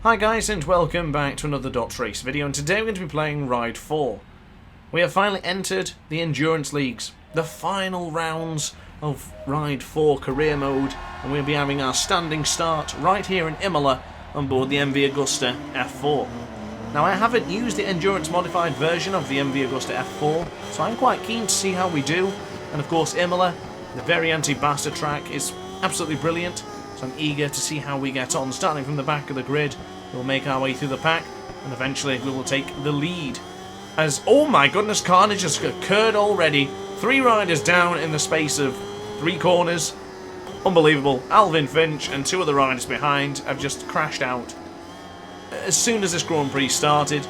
Hi guys and welcome back to another DrAce video, and today we're going to be playing Ride 4. We have finally entered the Endurance Leagues, the final rounds of Ride 4 career mode, and we'll be having our standing start right here in Imola on board the MV Agusta F4. Now I haven't used the endurance modified version of the MV Agusta F4, so I'm quite keen to see how we do, and of course Imola, the very anti-bastard track, is absolutely brilliant. So I'm eager to see how we get on. Starting from the back of the grid, we'll make our way through the pack, and eventually we will take the lead. As, oh my goodness, carnage has occurred already. 3 riders down in the space of 3 corners. Unbelievable. Alvin Finch and 2 other riders behind have just crashed out. As soon as this Grand Prix started,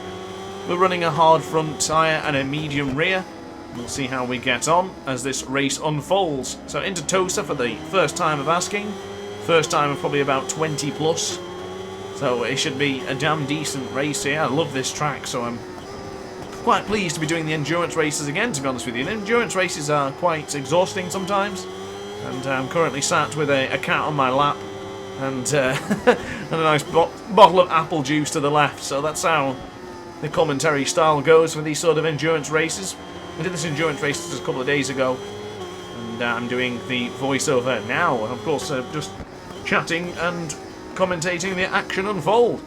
we're running a hard front tyre and a medium rear. We'll see how we get on as this race unfolds. So into Tosa for the first time of asking. First time of probably about 20 plus, so it should be a damn decent race here. I love this track, so I'm quite pleased to be doing the endurance races again, to be honest with you. The endurance races are quite exhausting sometimes, and I'm currently sat with a cat on my lap and, and a nice bottle of apple juice to the left, so that's how the commentary style goes for these sort of endurance races. I did this endurance race just a couple of days ago, and I'm doing the voiceover now, and of course just chatting and commentating the action unfold.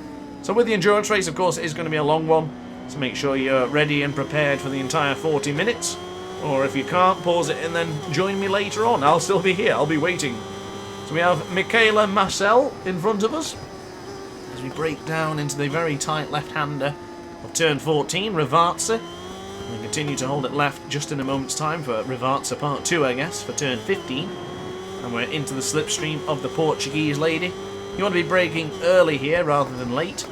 So with the endurance race, of course, it is going to be a long one, so make sure you're ready and prepared for the entire 40 minutes, or if you can't, pause it and then join me later on. I'll still be here, I'll be waiting. So we have Michaela Marcel in front of us as we break down into the very tight left-hander of turn 14, Rivarza. We continue to hold it left just in a moment's time for Rivarza part 2, I guess, for turn 15. And we're into the slipstream of the Portuguese lady. You want to be braking early here rather than late.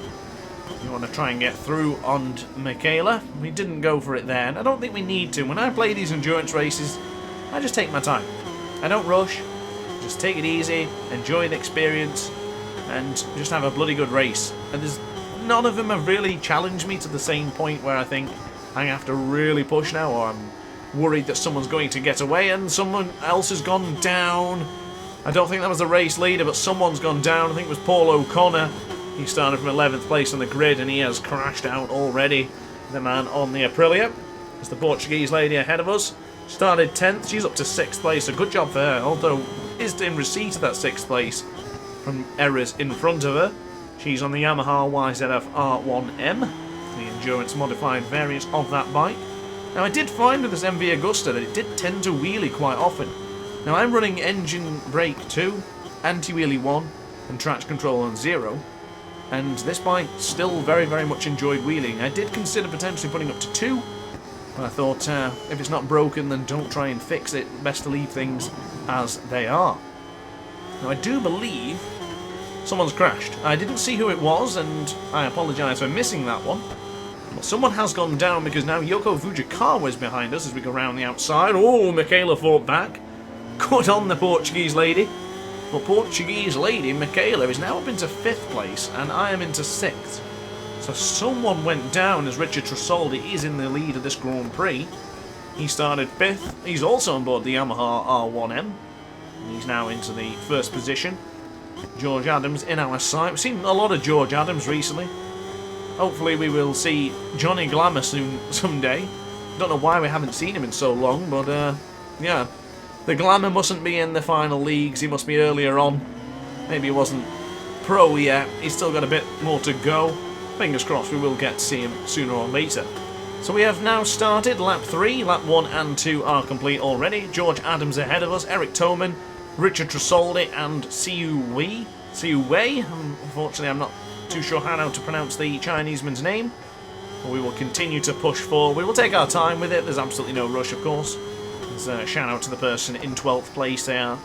You want to try and get through on Michaela. We didn't go for it there, and I don't think we need to. When I play these endurance races, I just take my time. I don't rush, just take it easy, enjoy the experience, and just have a bloody good race. And none of them have really challenged me to the same point where I think I have to really push now, or I'm worried that someone's going to get away and someone else has gone down. I don't think that was the race leader, but someone's gone down. I think it was Paul O'Connor. He started from 11th place on the grid and he has crashed out already. The man on the Aprilia. It's the Portuguese lady ahead of us. Started 10th, she's up to 6th place, so good job for her, although is in receipt of that 6th place from errors in front of her. She's on the Yamaha YZF R1M, the endurance modified variant of that bike. Now I did find with this MV Agusta that it did tend to wheelie quite often. Now I'm running engine brake 2, anti-wheelie 1, and traction control on 0, and this bike still very much enjoyed wheeling. I did consider potentially putting up to 2, but I thought if it's not broken then don't try and fix it, best to leave things as they are. Now I do believe someone's crashed. I didn't see who it was and I apologise for missing that one. Well, someone has gone down because now Yoko Fujikawa is behind us as we go around the outside. Oh, Michaela fought back. Good on the Portuguese lady. Well, Portuguese lady, Michaela, is now up into 5th place and I am into 6th. So someone went down as Richard Trasoldi is in the lead of this Grand Prix. He started 5th. He's also on board the Yamaha R1M. And he's now into the 1st position. George Adams in our sight. We've seen a lot of George Adams recently. Hopefully we will see Johnny Glamour soon, someday. Don't know why we haven't seen him in so long, but yeah. The Glamour mustn't be in the final leagues, he must be earlier on. Maybe he wasn't pro yet, he's still got a bit more to go. Fingers crossed we will get to see him sooner or later. So we have now started lap 3, lap 1 and 2 are complete already. George Adams ahead of us, Eric Toman, Richard Trasoldi and Siu Wei. Unfortunately I'm not too sure how to pronounce the Chinese man's name. But we will continue to push forward. We will take our time with it. There's absolutely no rush, of course. There's a shout out to the person in 12th place. They are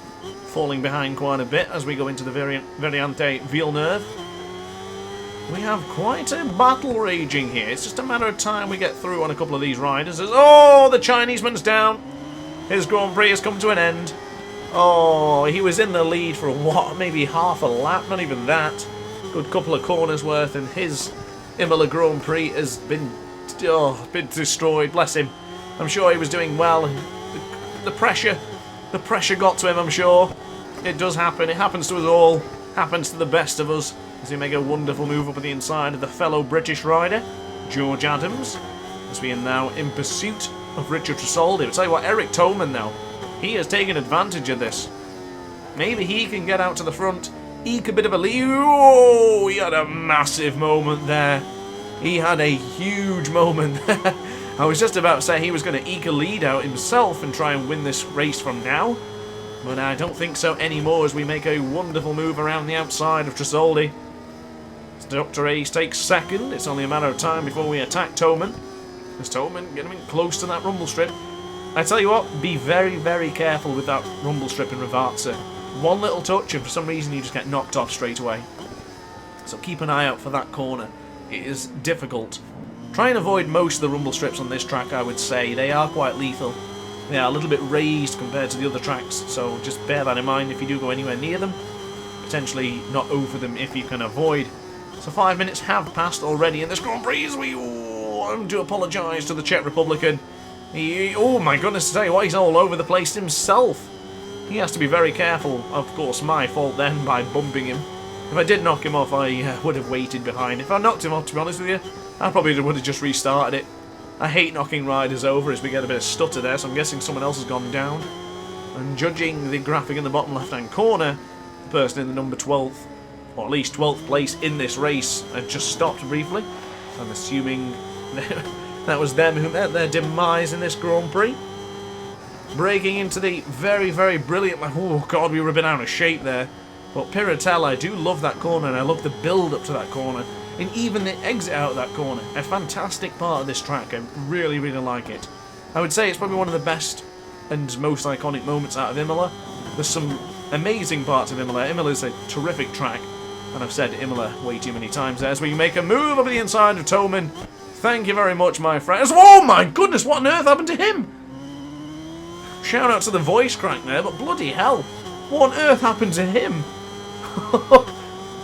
falling behind quite a bit as we go into the Variante Villeneuve. We have quite a battle raging here. It's just a matter of time we get through on a couple of these riders. Oh, the Chinese man's down. His Grand Prix has come to an end. Oh, he was in the lead for what? Maybe half a lap, not even that. Good couple of corners worth, and his Imola Grand Prix has been destroyed. Bless him. I'm sure he was doing well. The pressure got to him, I'm sure. It does happen. It happens to us all. Happens to the best of us. as we make a wonderful move up at the inside of the fellow British rider, George Adams, as we are now in pursuit of Richard Trasoldi. I'll tell you what, Eric Toman now, he has taken advantage of this. Maybe he can get out to the front, eke a bit of a lead. Oh, he had a massive moment there. He had a huge moment there. I was just about to say he was going to eke a lead out himself and try and win this race from now, but I don't think so anymore as we make a wonderful move around the outside of Trasoldi. DrAce takes second. It's only a matter of time before we attack Toman. As Toman getting close to that rumble strip. I tell you what, be very, very careful with that rumble strip in Ravazza. One little touch and for some reason you just get knocked off straight away. So keep an eye out for that corner. It is difficult. Try and avoid most of the rumble strips on this track, I would say. They are quite lethal. They are a little bit raised compared to the other tracks, so just bear that in mind if you do go anywhere near them. Potentially not over them if you can avoid. So 5 minutes have passed already in this Grand Prix. I do apologise to the Czech Republican. Oh my goodness, to tell you what, he's all over the place himself. He has to be very careful. Of course, my fault then by bumping him. If I did knock him off, I would have waited behind. If I knocked him off, to be honest with you, I probably would have just restarted it. I hate knocking riders over as we get a bit of stutter there, so I'm guessing someone else has gone down. And judging the graphic in the bottom left-hand corner, the person in the number 12th, or at least 12th place in this race, had just stopped briefly. I'm assuming that was them who met their demise in this Grand Prix. Breaking into the very, very brilliant... Oh god, we were a bit out of shape there. But Piratella, I do love that corner, and I love the build-up to that corner. And even the exit out of that corner. A fantastic part of this track. I really, really like it. I would say it's probably one of the best and most iconic moments out of Imola. There's some amazing parts of Imola. Imola is a terrific track. And I've said Imola way too many times there. As we make a move up the inside of Toman. Thank you very much, my friends. Oh my goodness, what on earth happened to him? Shout out to the voice crack there, but bloody hell. What on earth happened to him?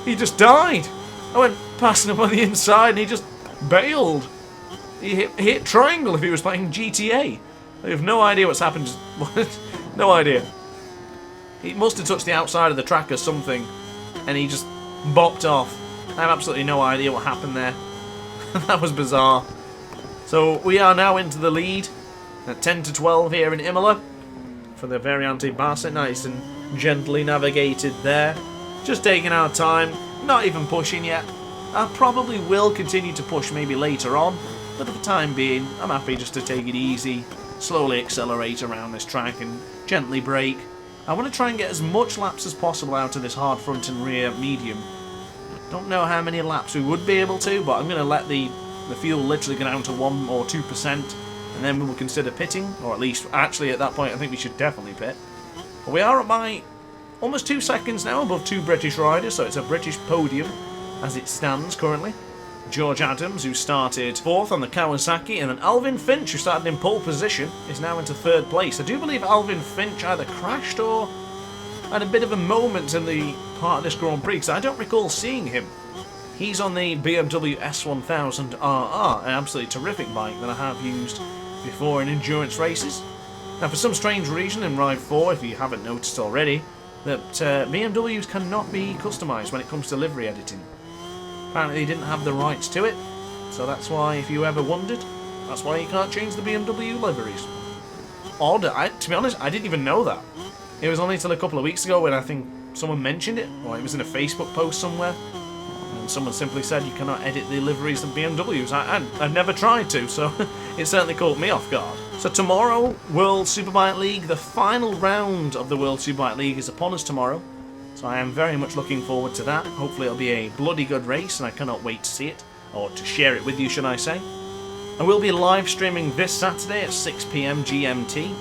He just died. I went past him on the inside and he just bailed. He hit triangle if he was playing GTA. I have no idea what's happened. No idea. He must have touched the outside of the track or something and he just bopped off. I have absolutely no idea what happened there. That was bizarre. So we are now into the lead at 10 to 12 here in Imola for the Variante Barça. Nice and gently navigated there. Just taking our time, not even pushing yet. I probably will continue to push maybe later on, but for the time being, I'm happy just to take it easy, slowly accelerate around this track and gently brake. I want to try and get as much laps as possible out of this hard front and rear medium. Don't know how many laps we would be able to, but I'm going to let the fuel literally go down to 1 or 2%, and then we will consider pitting, or at least, actually at that point I think we should definitely pit. But we are at my almost 2 seconds now above 2 British riders, so it's a British podium as it stands currently. George Adams, who started 4th on the Kawasaki, and then Alvin Finch, who started in pole position, is now into 3rd place. I do believe Alvin Finch either crashed or had a bit of a moment in the part of this Grand Prix, because I don't recall seeing him. He's on the BMW S1000RR, an absolutely terrific bike that I have used before in endurance races. Now, for some strange reason in Ride 4, if you haven't noticed already, that BMWs cannot be customised when it comes to livery editing. Apparently they didn't have the rights to it, so that's why, if you ever wondered, that's why you can't change the BMW liveries. Odd. To be honest, I didn't even know that. It was only until a couple of weeks ago when I think someone mentioned it, or it was in a Facebook post somewhere, and someone simply said you cannot edit the liveries of BMWs. I've never tried to, so it certainly caught me off guard. So tomorrow, World Superbike League, the final round of the World Superbike League is upon us tomorrow. So I am very much looking forward to that. Hopefully it'll be a bloody good race and I cannot wait to see it, or to share it with you, should I say. I will be live streaming this Saturday at 6 PM GMT,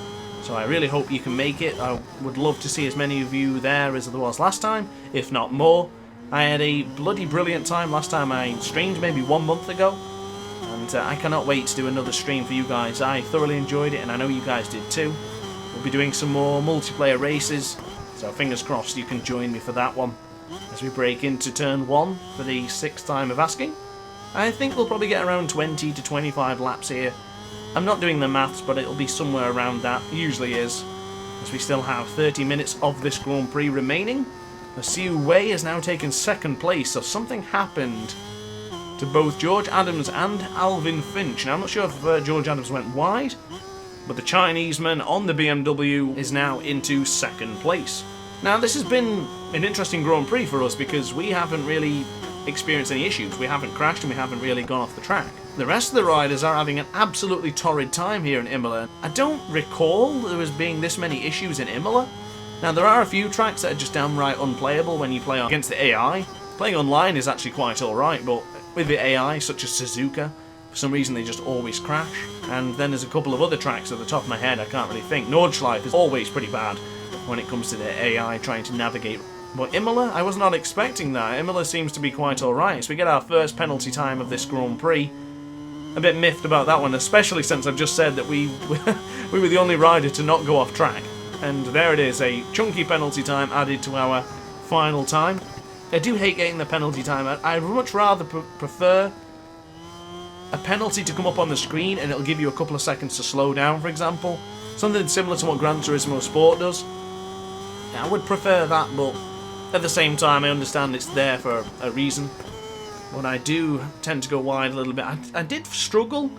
so I really hope you can make it. I would love to see as many of you there as there was last time, if not more. I had a bloody brilliant time last time I streamed, maybe 1 month ago. And I cannot wait to do another stream for you guys. I thoroughly enjoyed it, and I know you guys did too. We'll be doing some more multiplayer races, so fingers crossed you can join me for that one. As we break into turn 1 for the 6th time of asking. I think we'll probably get around 20 to 25 laps here. I'm not doing the maths, but it'll be somewhere around that. It usually is. As we still have 30 minutes of this Grand Prix remaining. Siu Wei has now taken second place, so something happened to both George Adams and Alvin Finch. Now, I'm not sure if George Adams went wide, but the Chineseman on the BMW is now into second place. Now, this has been an interesting Grand Prix for us because we haven't really experienced any issues. We haven't crashed and we haven't really gone off the track. The rest of the riders are having an absolutely torrid time here in Imola. I don't recall there was being this many issues in Imola. Now, there are a few tracks that are just downright unplayable when you play against the AI. Playing online is actually quite alright, but with the AI, such as Suzuka, for some reason they just always crash. And then there's a couple of other tracks at the top of my head I can't really think. Nordschleife is always pretty bad when it comes to the AI trying to navigate. But Imola, I was not expecting that. Imola seems to be quite alright. So we get our first penalty time of this Grand Prix. A bit miffed about that one, especially since I've just said that we were the only rider to not go off track. And there it is, a chunky penalty time added to our final time. I do hate getting the penalty time. I'd much rather prefer a penalty to come up on the screen and it'll give you a couple of seconds to slow down, for example. Something similar to what Gran Turismo Sport does. I would prefer that, but at the same time I understand it's there for a reason. But I do tend to go wide a little bit. I did struggle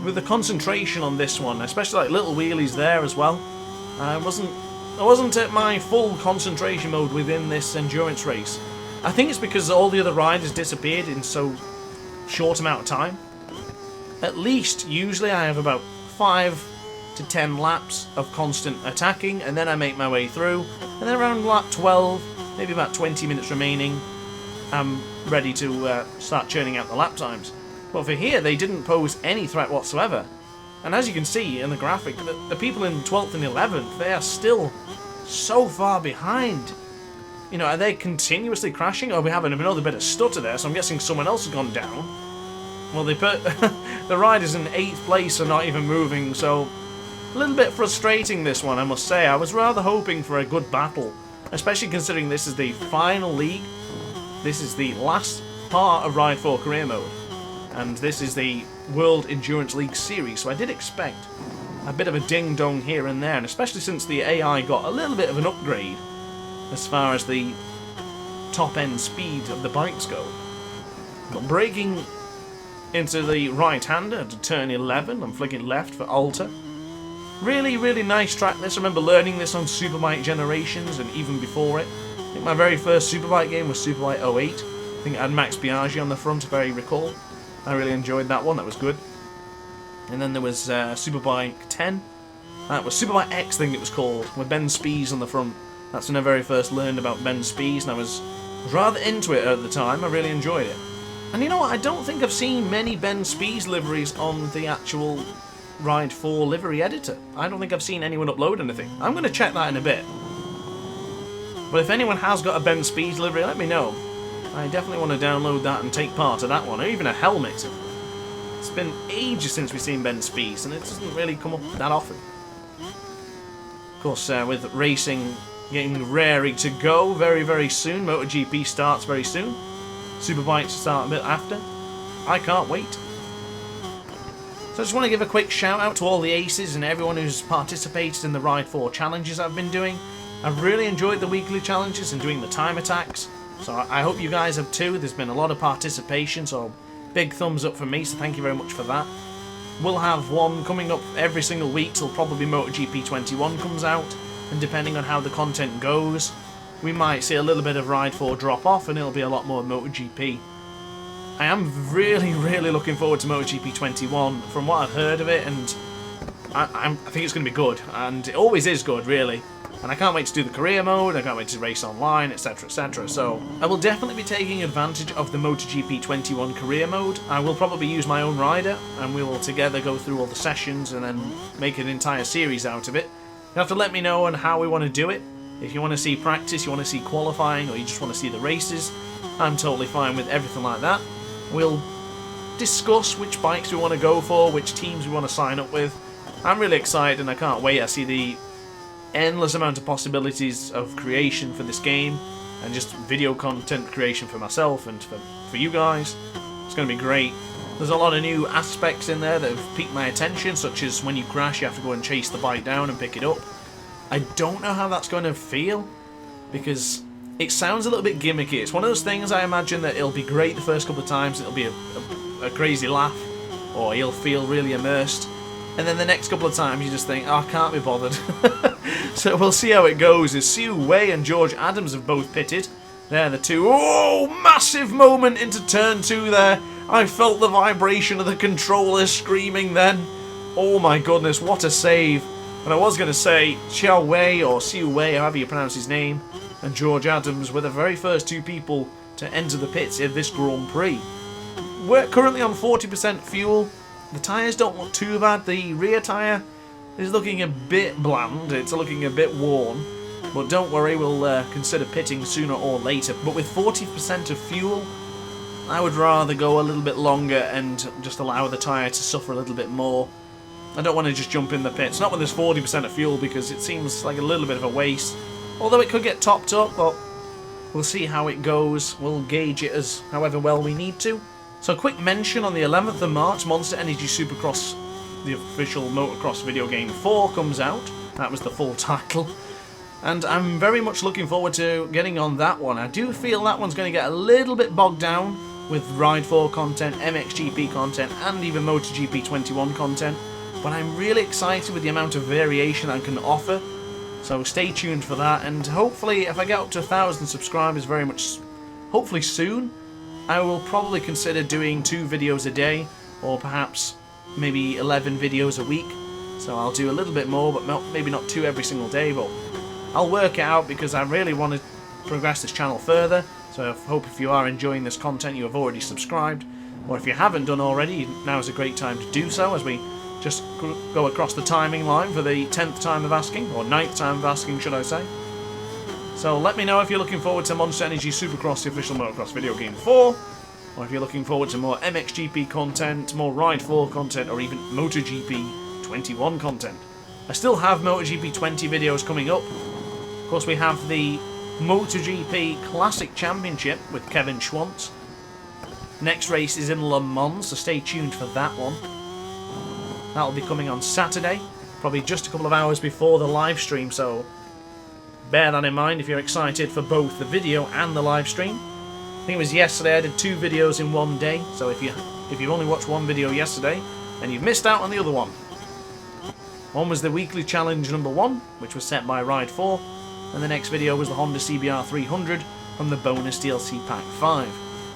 with the concentration on this one, especially like little wheelies there as well. I wasn't at my full concentration mode within this endurance race. I think it's because all the other riders disappeared in so short amount of time. At least, usually I have about 5 to 10 laps of constant attacking, and then I make my way through, and then around lap 12, maybe about 20 minutes remaining, I'm ready to start churning out the lap times. But for here, they didn't pose any threat whatsoever. And as you can see in the graphic, the people in 12th and 11th, they are still so far behind. You know, are they continuously crashing? Or are we having another bit of stutter there? So I'm guessing someone else has gone down. Well, they put the riders in 8th place are not even moving, so a little bit frustrating this one, I must say. I was rather hoping for a good battle, especially considering this is the final league. This is the last part of Ride 4 Career Mode. And this is the World Endurance League Series, so I did expect a bit of a ding-dong here and there, and especially since the AI got a little bit of an upgrade as far as the top-end speed of the bikes go. But braking into the right-hander to turn 11, I'm flicking left for Alta. Really, really nice track this. I remember learning this on Superbike Generations and even before it. I think my very first Superbike game was Superbike 08. I think it had Max Biaggi on the front, if I recall. I really enjoyed that one, that was good. And then there was Superbike 10. That was Superbike X, I think it was called, with Ben Spies on the front. That's when I very first learned about Ben Spies, and I was rather into it at the time. I really enjoyed it. And you know what, I don't think I've seen many Ben Spies liveries on the actual Ride 4 livery editor. I don't think I've seen anyone upload anything. I'm going to check that in a bit. But if anyone has got a Ben Spies livery, let me know. I definitely want to download that and take part of that one, or even a helmet. It's been ages since we've seen Ben Spies, and it doesn't really come up that often. Of course, with racing getting raring to go very, very soon, MotoGP starts very soon. Superbikes start a bit after. I can't wait. So I just want to give a quick shout out to all the aces and everyone who's participated in the Ride 4 challenges I've been doing. I've really enjoyed the weekly challenges and doing the time attacks. So I hope you guys have too. There's been a lot of participation, so big thumbs up for me, so thank you very much for that. We'll have one coming up every single week till probably MotoGP 21 comes out, and depending on how the content goes, we might see a little bit of Ride 4 drop off and it'll be a lot more MotoGP. I am really, really looking forward to MotoGP 21 from what I've heard of it, and I think it's going to be good, and it always is good, really. And I can't wait to do the career mode, I can't wait to race online, etc, etc. So I will definitely be taking advantage of the MotoGP 21 career mode. I will probably use my own rider, and we will together go through all the sessions and then make an entire series out of it. You have to let me know on how we want to do it. If you want to see practice, you want to see qualifying, or you just want to see the races, I'm totally fine with everything like that. We'll discuss which bikes we want to go for, which teams we want to sign up with. I'm really excited and I can't wait. I see the endless amount of possibilities of creation for this game, and just video content creation for myself and for you guys. It's going to be great. There's a lot of new aspects in there that have piqued my attention, such as when you crash you have to go and chase the bike down and pick it up. I don't know how that's going to feel, because It sounds a little bit gimmicky. It's one of those things I imagine that it'll be great the first couple of times, it'll be a crazy laugh, or you'll feel really immersed, and then the next couple of times you just think, oh, I can't be bothered. So we'll see how it goes. As Siu Wei and George Adams have both pitted. They're the two. Oh, massive moment into turn 2 there. I felt the vibration of the controller screaming then. Oh my goodness, what a save. And I was going to say, Xiao Wei, or Siu Wei, however you pronounce his name, and George Adams were the very first 2 people to enter the pits in this Grand Prix. We're currently on 40% fuel. The tyres don't look too bad. The rear tyre is looking a bit bland. It's looking a bit worn. But don't worry, we'll consider pitting sooner or later. But with 40% of fuel, I would rather go a little bit longer and just allow the tyre to suffer a little bit more. I don't want to just jump in the pits. Not when there's 40% of fuel, because it seems like a little bit of a waste. Although it could get topped up, but we'll see how it goes. We'll gauge it as however well we need to. So quick mention, on the 11th of March, Monster Energy Supercross, the official motocross video game 4, comes out. That was the full title. And I'm very much looking forward to getting on that one. I do feel that one's going to get a little bit bogged down with Ride 4 content, MXGP content, and even MotoGP 21 content. But I'm really excited with the amount of variation I can offer. So stay tuned for that, and hopefully if I get up to 1,000 subscribers hopefully soon, I will probably consider doing 2 videos a day, or perhaps maybe 11 videos a week. So I'll do a little bit more, but maybe not 2 every single day, but I'll work it out because I really want to progress this channel further. So I hope if you are enjoying this content you have already subscribed, or if you haven't done already, now is a great time to do so as we just go across the timing line for the 10th time of asking, or 9th time of asking should I say. So let me know if you're looking forward to Monster Energy Supercross, the official motocross video game 4, or if you're looking forward to more MXGP content, more Ride 4 content, or even MotoGP 21 content. I still have MotoGP 20 videos coming up. Of course we have the MotoGP Classic Championship with Kevin Schwantz. Next race is in Le Mans, so stay tuned for that one. That'll be coming on Saturday, probably just a couple of hours before the live stream, so bear that in mind if you're excited for both the video and the live stream. I think it was yesterday I did 2 videos in one day, so if you've only watched one video yesterday, then you've missed out on the other one. One was the weekly challenge number 1, which was set by Ride 4, and the next video was the Honda CBR 300 from the bonus DLC Pack 5.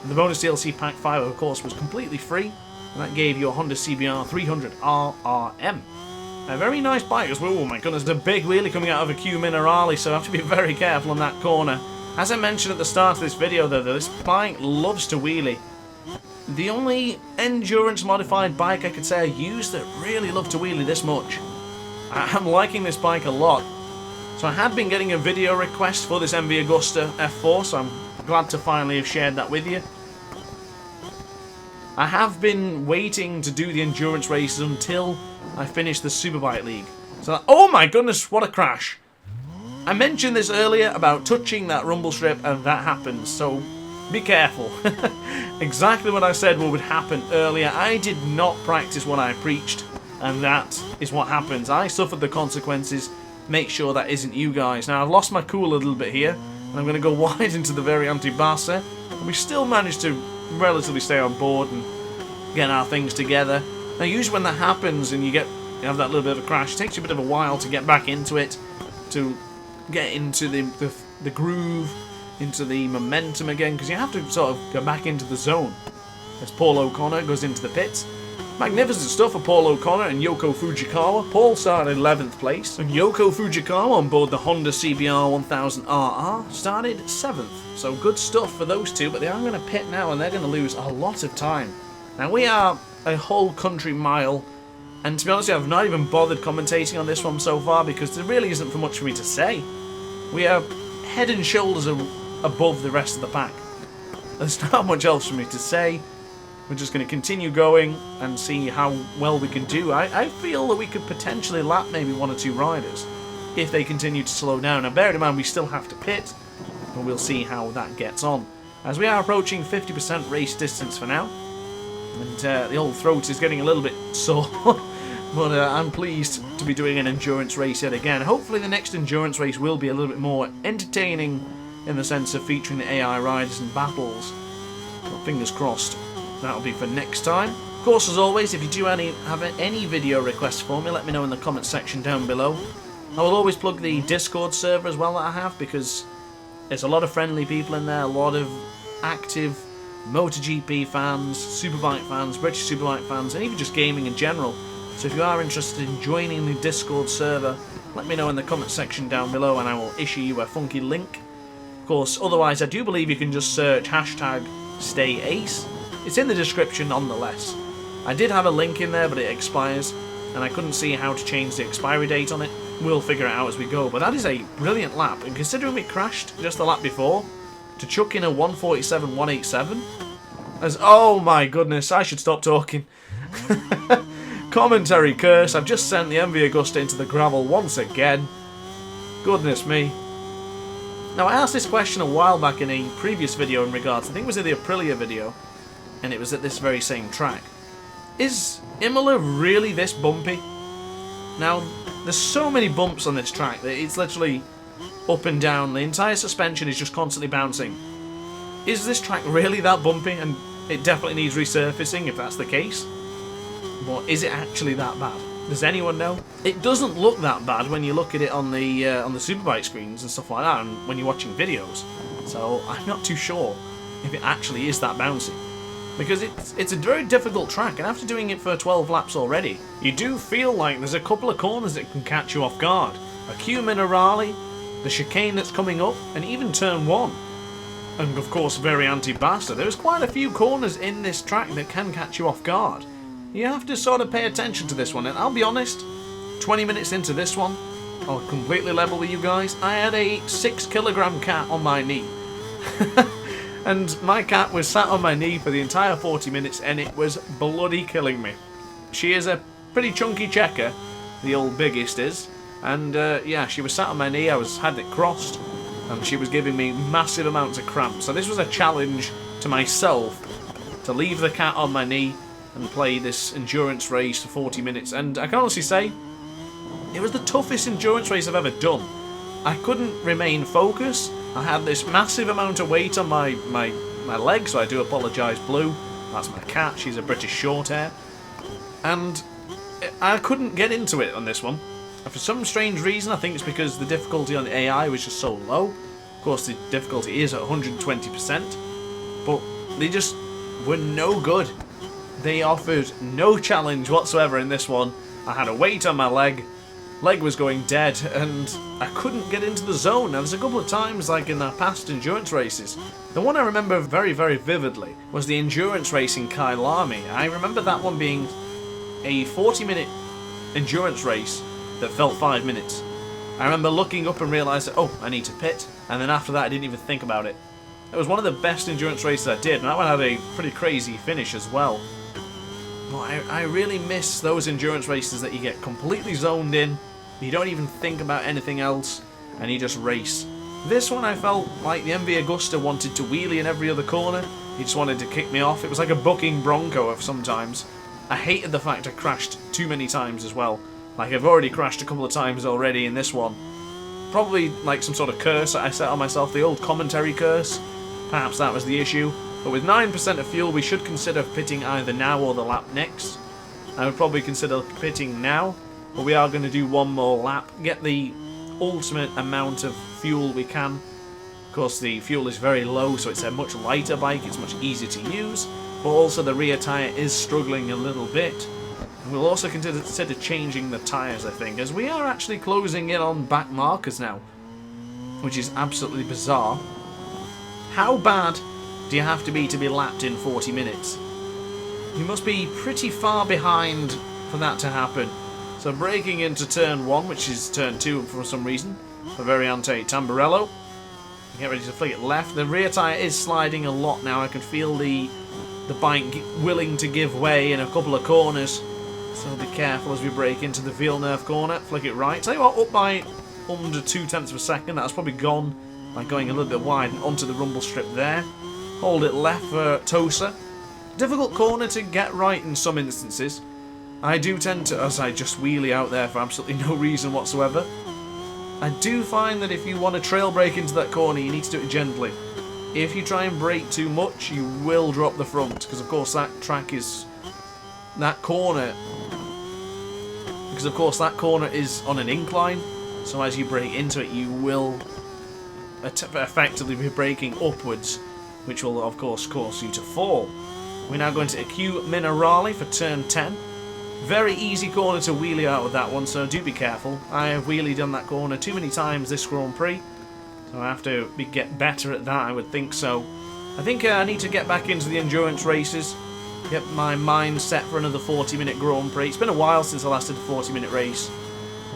And the bonus DLC Pack 5, of course, was completely free, and that gave you a Honda CBR 300 RRM. A very nice bike as well. Oh my goodness, there's a big wheelie coming out of a Q Minerale, so I have to be very careful on that corner. As I mentioned at the start of this video though, this bike loves to wheelie. The only endurance modified bike I could say I used that really loved to wheelie this much. I'm liking this bike a lot. So I had been getting a video request for this MV Agusta F4, so I'm glad to finally have shared that with you. I have been waiting to do the endurance races until I finish the Superbike League. So, oh my goodness, what a crash. I mentioned this earlier about touching that rumble strip, and that happens, so be careful. Exactly what I said would happen earlier. I did not practice what I preached, and that is what happens. I suffered the consequences. Make sure that isn't you guys. Now, I've lost my cool a little bit here, and I'm going to go wide into the very anti-Barca, and we still managed to relatively stay on board and get our things together. Now usually when that happens and you have that little bit of a crash, it takes you a bit of a while to get back into it, to get into the groove, into the momentum again, because you have to sort of go back into the zone. As Paul O'Connor goes into the pits. Magnificent stuff for Paul O'Connor and Yoko Fujikawa. Paul started 11th place, and Yoko Fujikawa on board the Honda CBR 1000RR started 7th. So good stuff for those two, but they are going to pit now and they're going to lose a lot of time. Now we are a whole country mile, and to be honest, I've not even bothered commentating on this one so far because there really isn't much for me to say. We are head and shoulders above the rest of the pack. There's not much else for me to say. We're just going to continue going and see how well we can do. I feel that we could potentially lap maybe 1 or 2 riders if they continue to slow down. Now bear in mind we still have to pit, but we'll see how that gets on. As we are approaching 50% race distance for now, and the old throat is getting a little bit sore, but I'm pleased to be doing an endurance race yet again. Hopefully the next endurance race will be a little bit more entertaining in the sense of featuring the AI riders and battles. But fingers crossed, that'll be for next time. Of course, as always, if you do have any video requests for me, let me know in the comment section down below. I will always plug the Discord server as well that I have, because there's a lot of friendly people in there, a lot of active MotoGP fans, Superbike fans, British Superbike fans, and even just gaming in general. So if you are interested in joining the Discord server, let me know in the comment section down below and I will issue you a funky link. Of course, otherwise I do believe you can just search hashtag StayAce. It's in the description nonetheless. I did have a link in there, but it expires, and I couldn't see how to change the expiry date on it. We'll figure it out as we go, but that is a brilliant lap, and considering we crashed just the lap before, to chuck in a 147.187, as, oh my goodness, I should stop talking. Commentary curse, I've just sent the MV Agusta into the gravel once again. Goodness me. Now, I asked this question a while back in a previous video in regards, I think it was in the Aprilia video, and it was at this very same track. Is Imola really this bumpy? Now, there's so many bumps on this track that it's literally up and down. The entire suspension is just constantly bouncing. Is this track really that bumpy? And it definitely needs resurfacing if that's the case. But is it actually that bad? Does anyone know? It doesn't look that bad when you look at it on the Superbike screens and stuff like that, and when you're watching videos. So I'm not too sure if it actually is that bouncy. Because it's a very difficult track, and after doing it for 12 laps already, you do feel like there's a couple of corners that can catch you off guard. Acque Minerale, the chicane that's coming up, and even turn 1. And of course, Variante Basta. There's quite a few corners in this track that can catch you off guard. You have to sort of pay attention to this one, and I'll be honest, 20 minutes into this one, I'll completely level with you guys, I had a 6-kilogram cat on my knee. And my cat was sat on my knee for the entire 40 minutes, and it was bloody killing me. She is a pretty chunky checker, the old biggest is, and yeah, she was sat on my knee, had it crossed, and she was giving me massive amounts of cramps. So this was a challenge to myself to leave the cat on my knee and play this endurance race for 40 minutes, and I can honestly say, it was the toughest endurance race I've ever done. I couldn't remain focused. I had this massive amount of weight on my leg, so I do apologise, Blue. That's my cat, she's a British Shorthair. And I couldn't get into it on this one. And for some strange reason, I think it's because the difficulty on the AI was just so low. Of course, the difficulty is at 120%. But they just were no good. They offered no challenge whatsoever in this one. I had a weight on my leg was going dead, and I couldn't get into the zone. Now, there's a couple of times, like in our past endurance races. The one I remember very, very vividly was the endurance race in Kailami. I remember that one being a 40-minute endurance race that felt 5 minutes. I remember looking up and realising, oh, I need to pit, and then after that I didn't even think about it. It was one of the best endurance races I did, and that one had a pretty crazy finish as well. But I really miss those endurance races that you get completely zoned in, you don't even think about anything else, and you just race. This one I felt like the MV Agusta wanted to wheelie in every other corner. He just wanted to kick me off. It was like a bucking bronco of sometimes. I hated the fact I crashed too many times as well. Like, I've already crashed a couple of times already in this one. Probably like some sort of curse that I set on myself, the old commentary curse. Perhaps that was the issue. But with 9% of fuel, we should consider pitting either now or the lap next. I would probably consider pitting now, but we are going to do one more lap, get the ultimate amount of fuel we can. Of course, the fuel is very low, so it's a much lighter bike, it's much easier to use, but also the rear tyre is struggling a little bit. And we'll also consider changing the tyres, I think, as we are actually closing in on back markers now, which is absolutely bizarre. How bad do you have to be lapped in 40 minutes? You must be pretty far behind for that to happen. So braking into turn 1, which is turn 2 for some reason, for Variante Tamburello. Get ready to flick it left. The rear tyre is sliding a lot now. I can feel the bike willing to give way in a couple of corners. So be careful as we brake into the Villeneuve corner. Flick it right. Tell you what, up by under 0.2 of a second. That's probably gone by going a little bit wide and onto the rumble strip there. Hold it left for Tosa. Difficult corner to get right in some instances. I do tend to, as I just wheelie out there for absolutely no reason whatsoever. I do find that if you want to trail brake into that corner, you need to do it gently. If you try and brake too much, you will drop the front, because of course that track is... that corner... because of course that corner is on an incline, so as you brake into it, you will effectively be braking upwards, which will of course cause you to fall. We're now going to Q Minerale for turn 10. Very easy corner to wheelie out with that one, so do be careful. I have wheelied on that corner too many times this Grand Prix, so I have to get better at that, I would think so. I think I need to get back into the endurance races, get my mind set for another 40-minute Grand Prix. It's been a while since I last did a 40-minute race,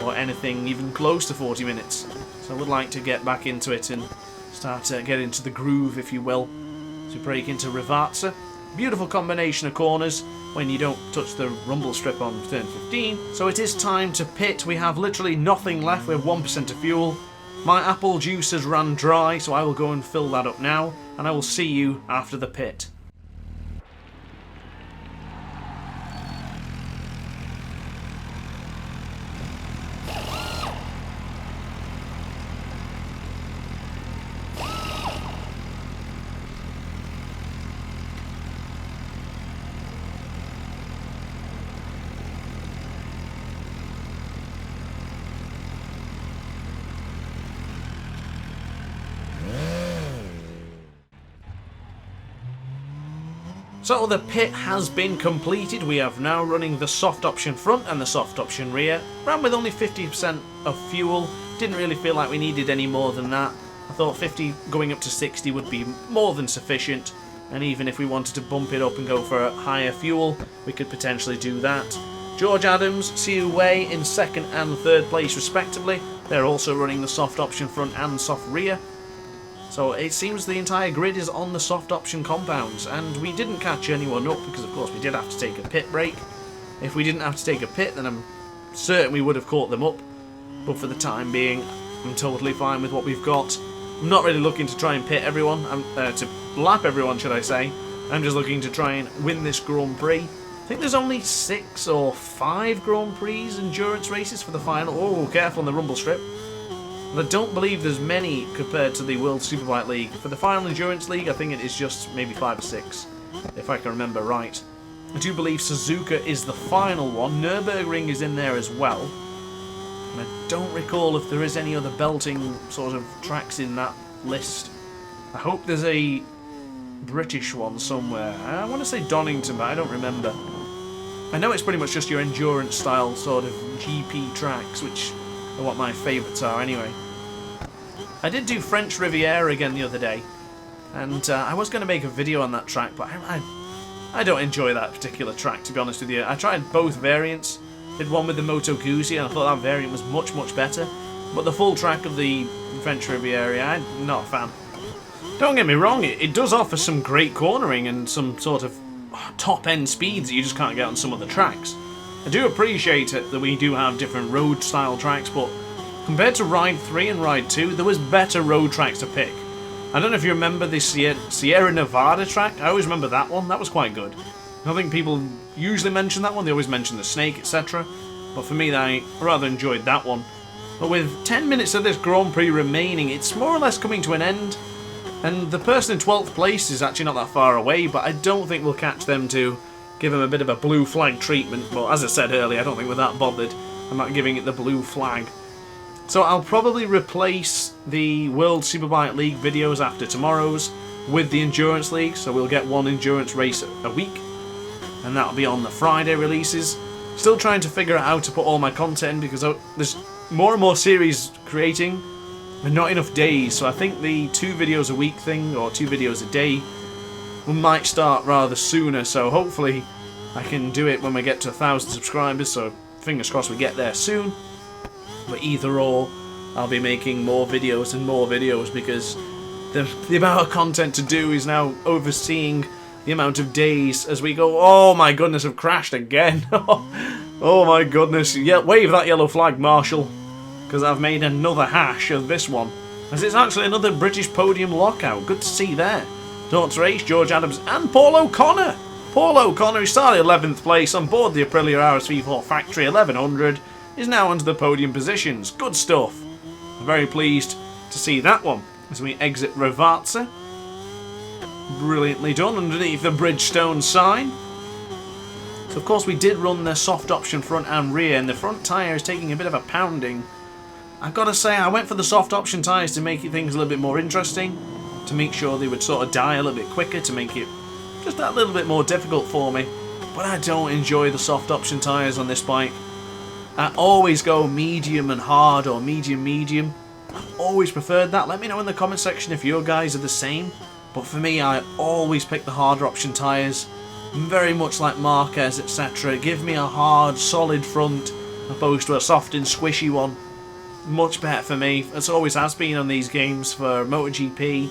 or anything even close to 40 minutes, so I would like to get back into it and start to get into the groove, if you will, to break into Rivazza. Beautiful combination of corners when you don't touch the rumble strip on turn 15. So it is time to pit. We have literally nothing left. We have 1% of fuel. My apple juice has run dry, so I will go and fill that up now, and I will see you after the pit. So the pit has been completed. We are now running the soft option front and the soft option rear. Ran with only 50% of fuel. Didn't really feel like we needed any more than that. I thought 50 going up to 60 would be more than sufficient. And even if we wanted to bump it up and go for a higher fuel, we could potentially do that. George Adams, Siu Wei in second and third place respectively. They're also running the soft option front and soft rear. So it seems the entire grid is on the soft option compounds, and we didn't catch anyone up because of course we did have to take a pit break. If we didn't have to take a pit, then I'm certain we would have caught them up, but for the time being I'm totally fine with what we've got. I'm not really looking to try and pit everyone, to lap everyone should I say. I'm just looking to try and win this Grand Prix. I think there's only 6 or 5 Grand Prix endurance races for the final. Oh, careful on the rumble strip. I don't believe there's many compared to the World Superbike League. For the final Endurance League, I think it is just maybe 5 or 6, if I can remember right. I do believe Suzuka is the final one. Nürburgring is in there as well. And I don't recall if there is any other belting sort of tracks in that list. I hope there's a British one somewhere. I want to say Donington, but I don't remember. I know it's pretty much just your endurance style sort of GP tracks, which are what my favourites are anyway. I did do French Riviera again the other day, and I was going to make a video on that track, but I don't enjoy that particular track, to be honest with you. I tried both variants, did one with the Moto Guzzi, and I thought that variant was much, much better, but the full track of the French Riviera, I'm not a fan. Don't get me wrong, it does offer some great cornering and some sort of top-end speeds that you just can't get on some other tracks. I do appreciate it that we do have different road-style tracks, but compared to Ride 3 and Ride 2, there was better road tracks to pick. I don't know if you remember the Sierra Nevada track. I always remember that one. That was quite good. I don't think people usually mention that one. They always mention the Snake, etc. But for me, I rather enjoyed that one. But with 10 minutes of this Grand Prix remaining, it's more or less coming to an end. And the person in 12th place is actually not that far away, but I don't think we'll catch them to give him a bit of a blue flag treatment. Well, as I said earlier, I don't think we're that bothered. I'm not giving it the blue flag. So I'll probably replace the World Superbike League videos after tomorrow's with the Endurance League, so we'll get one endurance race a week, and that'll be on the Friday releases. Still trying to figure out how to put all my content in, because there's more and more series creating, but not enough days, so I think the 2 videos a week thing, or 2 videos a day, we might start rather sooner, so hopefully I can do it when we get to 1,000 subscribers, so fingers crossed we get there soon. But either or, I'll be making more videos and more videos, because the amount of content to do is now overseeing the amount of days as we go. Oh my goodness, I've crashed again. Oh my goodness. Yeah, wave that yellow flag, Marshall, because I've made another hash of this one, as it's actually another British podium lockout. Good to see there. DrAce, George Adams and Paul O'Connor. Paul O'Connor, who started 11th place on board the Aprilia RS V4 Factory 1100, is now onto the podium positions. Good stuff. I'm very pleased to see that one as we exit Rovarza. Brilliantly done underneath the Bridgestone sign. So of course we did run the soft option front and rear, and the front tyre is taking a bit of a pounding. I've got to say, I went for the soft option tyres to make things a little bit more interesting, to make sure they would sort of die a little bit quicker, to make it just that little bit more difficult for me. But I don't enjoy the soft option tyres on this bike. I always go medium and hard, or medium. I've always preferred that. Let me know in the comment section if your guys are the same. But for me, I always pick the harder option tyres. Very much like Marquez, etc. Give me a hard, solid front, opposed to a soft and squishy one. Much better for me. It always has been on these games for MotoGP,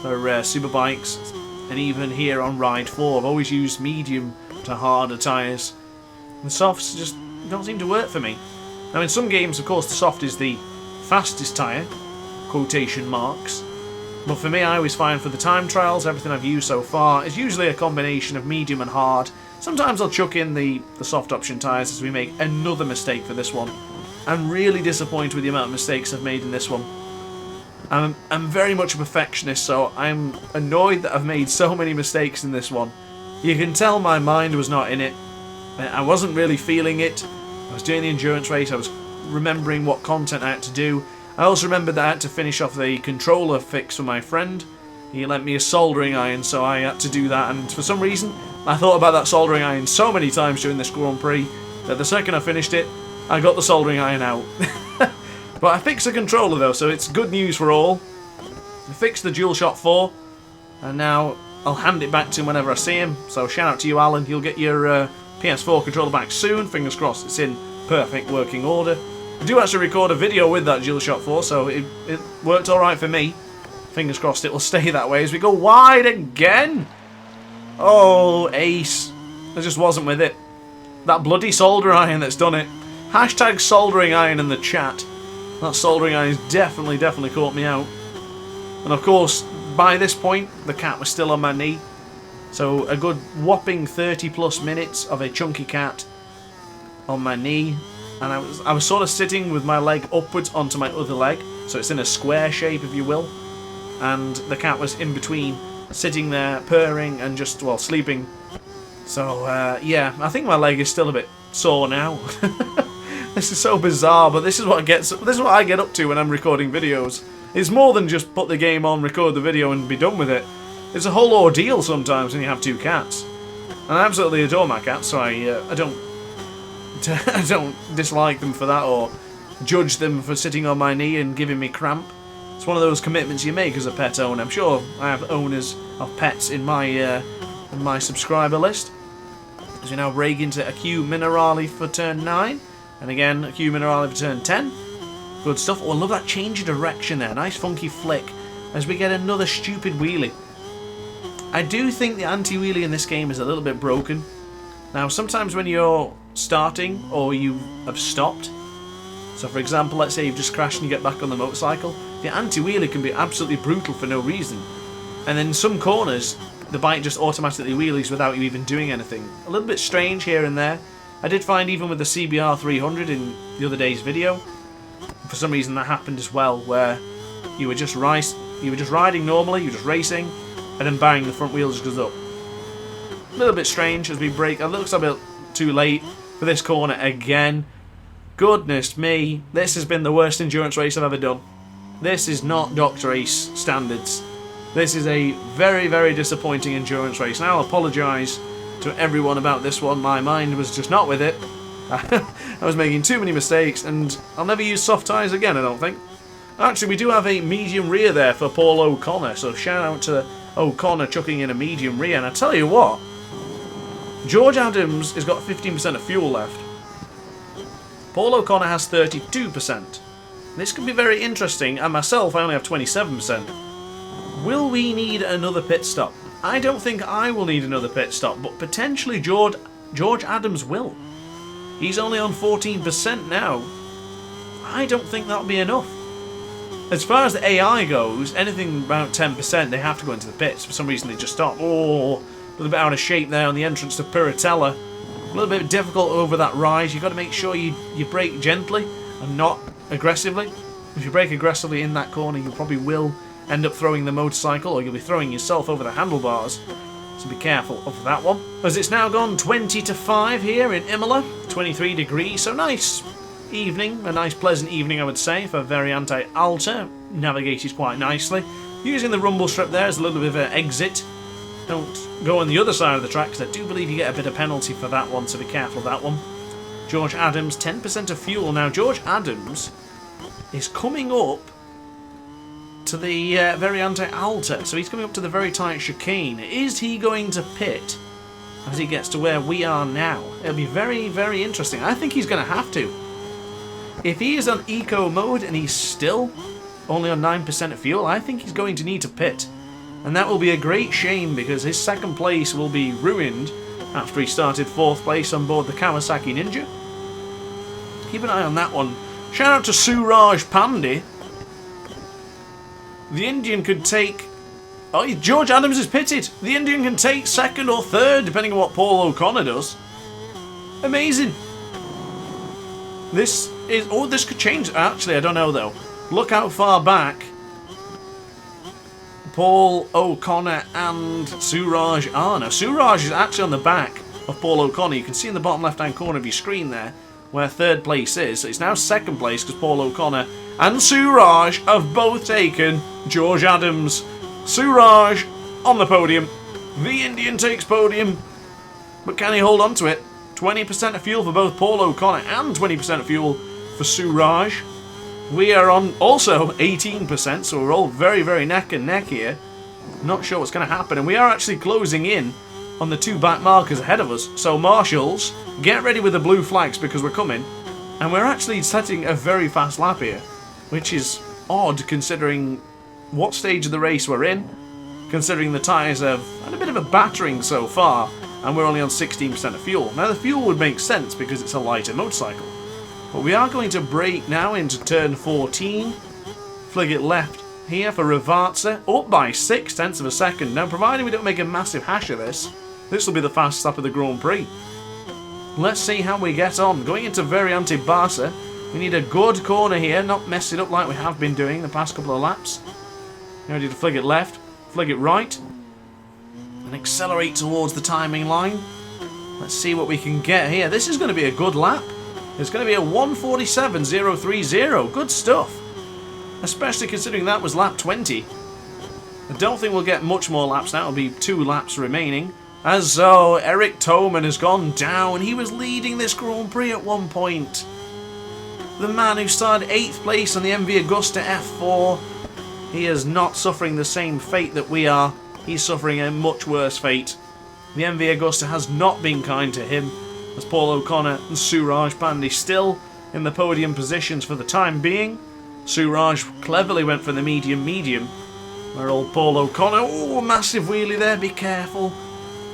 for Superbikes, and even here on Ride 4. I've always used medium to harder tyres. The softs just don't seem to work for me. Now in some games, of course, the soft is the fastest tyre, quotation marks. But for me, I always find for the time trials, everything I've used so far is usually a combination of medium and hard. Sometimes I'll chuck in the soft option tyres as we make another mistake for this one. I'm really disappointed with the amount of mistakes I've made in this one. I'm very much a perfectionist, so I'm annoyed that I've made so many mistakes in this one. You can tell my mind was not in it. I wasn't really feeling it. I was doing the endurance race, I was remembering what content I had to do. I also remembered that I had to finish off the controller fix for my friend. He lent me a soldering iron, so I had to do that, and for some reason, I thought about that soldering iron so many times during this Grand Prix that the second I finished it, I got the soldering iron out. But I fixed the controller though, so it's good news for all. I fixed the DualShock 4, and now I'll hand it back to him whenever I see him. So shout out to you, Alan. You'll get your PS4 controller back soon. Fingers crossed it's in perfect working order. I do actually record a video with that DualShock 4, so it worked alright for me. Fingers crossed it will stay that way as we go wide again. Oh, ace. I just wasn't with it. That bloody soldering iron that's done it. Hashtag soldering iron in the chat. That soldering iron has definitely caught me out. And of course, by this point, the cat was still on my knee. So a good whopping 30 plus minutes of a chunky cat on my knee. And I was sort of sitting with my leg upwards onto my other leg. So it's in a square shape, if you will. And the cat was in between, sitting there, purring and just, well, sleeping. So, yeah, I think my leg is still a bit sore now. This is so bizarre, but this is what I get up to when I'm recording videos. It's more than just put the game on, record the video, and be done with it. It's a whole ordeal sometimes when you have two cats. And I absolutely adore my cats, so I don't dislike them for that or judge them for sitting on my knee and giving me cramp. It's one of those commitments you make as a pet owner. I'm sure I have owners of pets in my subscriber list. As we now rake into a Q Minerale for turn 9. And again, a Q Minerale for turn 10. Good stuff. Oh, I love that change of direction there. Nice funky flick as we get another stupid wheelie. I do think the anti-wheelie in this game is a little bit broken. Now, sometimes when you're starting or you have stopped, so for example, let's say you've just crashed and you get back on the motorcycle, the anti-wheelie can be absolutely brutal for no reason. And then in some corners, the bike just automatically wheelies without you even doing anything. A little bit strange here and there. I did find even with the CBR 300 in the other day's video, for some reason that happened as well, where you were just riding normally, you were just racing, and then bang, the front wheel just goes up. A little bit strange as we brake. It looks a bit too late for this corner again. Goodness me, this has been the worst endurance race I've ever done. This is not DrAce standards. This is a very disappointing endurance race. And I'll apologise to everyone about this one. My mind was just not with it. I was making too many mistakes, and I'll never use soft tyres again, I don't think. Actually, we do have a medium rear there for Paul O'Connor, so shout out to O'Connor chucking in a medium rear. And I tell you what, George Adams has got 15% of fuel left. Paul O'Connor has 32%. This could be very interesting, and myself, I only have 27%. Will we need another pit stop? I don't think I will need another pit stop, but potentially George Adams will. He's only on 14% now. I don't think that'll be enough. As far as the AI goes, anything about 10%, they have to go into the pits. For some reason, they just stop. Oh, a little bit out of shape there on the entrance to Piratella. A little bit difficult over that rise. You've got to make sure you brake gently and not aggressively. If you brake aggressively in that corner, you probably will end up throwing the motorcycle, or you'll be throwing yourself over the handlebars. So be careful of that one. As it's now gone 20 to 5 here in Imola, 23 degrees, so nice evening, a nice pleasant evening I would say for Variante Alta, navigated quite nicely. Using the rumble strip there as a little bit of an exit. Don't go on the other side of the track, because I do believe you get a bit of penalty for that one, so be careful of that one. George Adams, 10% of fuel. Now George Adams is coming up to the Variante Alta, so he's coming up to the very tight chicane. Is he going to pit as he gets to where we are now? It'll be very, very interesting. I think he's going to have to. If he is on eco mode and he's still only on 9% of fuel, I think he's going to need to pit. And that will be a great shame, because his second place will be ruined after he started 4th place on board the Kawasaki Ninja. Keep an eye on that one. Shout out to Suraj Pandey. The Indian could take... Oh, George Adams is pitted. The Indian can take 2nd or 3rd, depending on what Paul O'Connor does. Amazing. This is... Oh, this could change. Actually, I don't know, though. Look how far back Paul O'Connor and Suraj are. Now, Suraj is actually on the back of Paul O'Connor. You can see in the bottom left-hand corner of your screen there where 3rd place is. So it's now 2nd place because Paul O'Connor and Suraj have both taken George Adams. Suraj on the podium. The Indian takes podium. But can he hold on to it? 20% of fuel for both Paul O'Connor and 20% of fuel for Suraj. We are on also 18%, so we're all very, very neck and neck here. Not sure what's going to happen. And we are actually closing in on the 2 back markers ahead of us. So marshals, get ready with the blue flags because we're coming. And we're actually setting a very fast lap here, which is odd considering what stage of the race we're in, considering the tyres have had a bit of a battering so far, and we're only on 16% of fuel. Now the fuel would make sense because it's a lighter motorcycle. But we are going to brake now into turn 14. Flig it left here for Rivarza, up by 0.6 of a second. Now, provided we don't make a massive hash of this, this will be the fastest lap of the Grand Prix. Let's see how we get on. Going into Variante Barca, we need a good corner here, not mess it up like we have been doing the past couple of laps. Now we need to flig it left, flig it right, and accelerate towards the timing line. Let's see what we can get here. This is going to be a good lap. It's going to be a 1:47.030. Good stuff. Especially considering that was lap 20. I don't think we'll get much more laps now. It'll be 2 laps remaining. As so, Eric Toman has gone down. He was leading this Grand Prix at one point. The man who started 8th place on the MV Agusta F4. He is not suffering the same fate that we are. He's suffering a much worse fate. The MV Agusta has not been kind to him, as Paul O'Connor and Suraj Pandey still in the podium positions for the time being. Suraj cleverly went for the medium, where old Paul O'Connor, oh, massive wheelie there, be careful.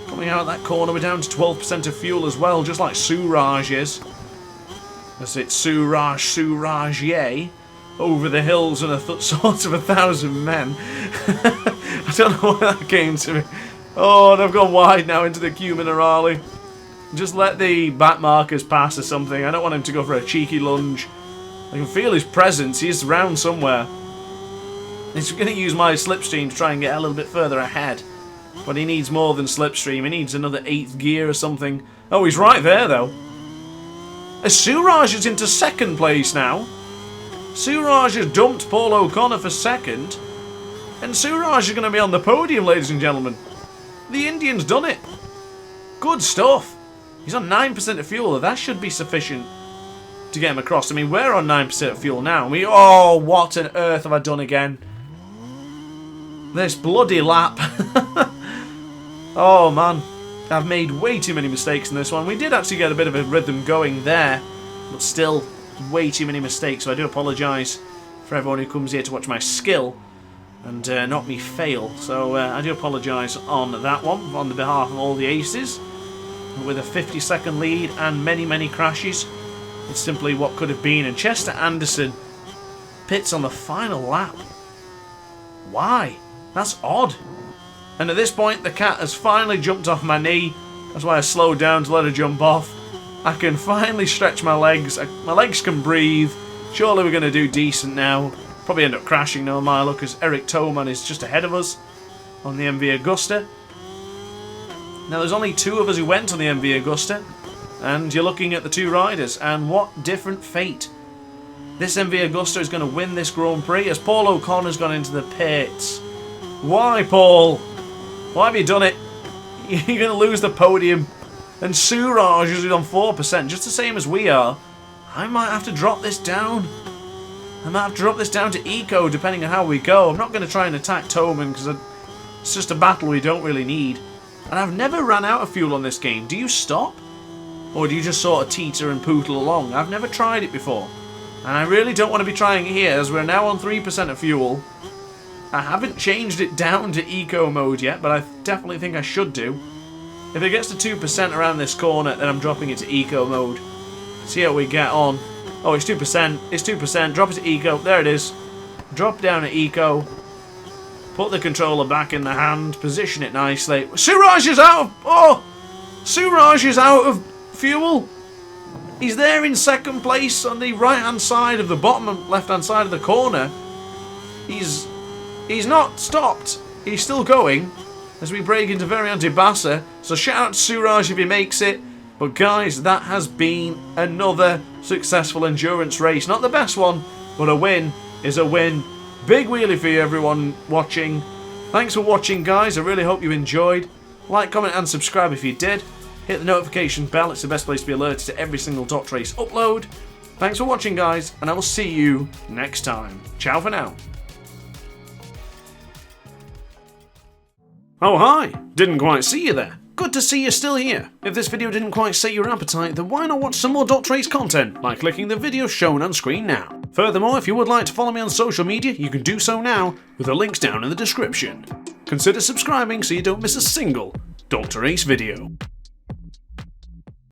Coming out of that corner, we're down to 12% of fuel as well, just like Suraj is. As it's Suraj, yay, over the hills and sort of 1,000 men. I don't know where that came to me. Oh, they've gone wide now into the Q Minerale. Just let the back markers pass or something. I don't want him to go for a cheeky lunge. I can feel his presence. He's around somewhere. He's going to use my slipstream to try and get a little bit further ahead. But he needs more than slipstream. He needs another 8th gear or something. Oh, he's right there, though. Suraj is into 2nd place now. Suraj has dumped Paul O'Connor for 2nd. And Suraj is going to be on the podium, ladies and gentlemen. The Indian's done it. Good stuff. He's on 9% of fuel. That should be sufficient to get him across. I mean, we're on 9% of fuel now. Oh, what on earth have I done again? This bloody lap. Oh, man. I've made way too many mistakes in this one. We did actually get a bit of a rhythm going there, but still way too many mistakes. So I do apologise for everyone who comes here to watch my skill and not me fail. So I do apologise on that one, on the behalf of all the aces. With a 50-second lead and many, many crashes, it's simply what could have been. And Chester Anderson pits on the final lap. Why? That's odd. And at this point, the cat has finally jumped off my knee. That's why I slowed down to let her jump off. I can finally stretch my legs. My legs can breathe. Surely we're going to do decent now. Probably end up crashing no Imola because Eric Toman is just ahead of us on the MV Agusta. Now there's only 2 of us who went on the MV Agusta, and you're looking at the 2 riders, and what different fate. This MV Agusta is going to win this Grand Prix as Paul O'Connor's gone into the pits. Why, Paul? Why have you done it? You're going to lose the podium. And Suraj is on 4%, just the same as we are. I might have to drop this down. I might have to drop this down to Eco, depending on how we go. I'm not going to try and attack Toman, because it's just a battle we don't really need. And I've never ran out of fuel on this game. Do you stop? Or do you just sort of teeter and pootle along? I've never tried it before. And I really don't want to be trying it here, as we're now on 3% of fuel. I haven't changed it down to Eco mode yet, but I definitely think I should do. If it gets to 2% around this corner, then I'm dropping it to Eco mode. See how we get on. Oh, it's 2%. It's 2%. Drop it to Eco. There it is. Drop down to Eco. Put the controller back in the hand. Position it nicely. Suraj is out of... Oh! Suraj is out of fuel. He's there in 2nd place on the right-hand side of the bottom and left-hand side of the corner. He's not stopped. He's still going as we break into Variante Bassa. So shout out to Suraj if he makes it. But guys, that has been another successful endurance race. Not the best one, but a win is a win. Big wheelie for you, everyone watching. Thanks for watching, guys. I really hope you enjoyed. Like, comment, and subscribe if you did. Hit the notification bell. It's the best place to be alerted to every single DrAce upload. Thanks for watching, guys, and I will see you next time. Ciao for now. Oh, hi. Didn't quite see you there. Good to see you're still here. If this video didn't quite sate your appetite, then why not watch some more DrAce content by clicking the video shown on screen now. Furthermore, if you would like to follow me on social media, you can do so now with the links down in the description. Consider subscribing so you don't miss a single DrAce video.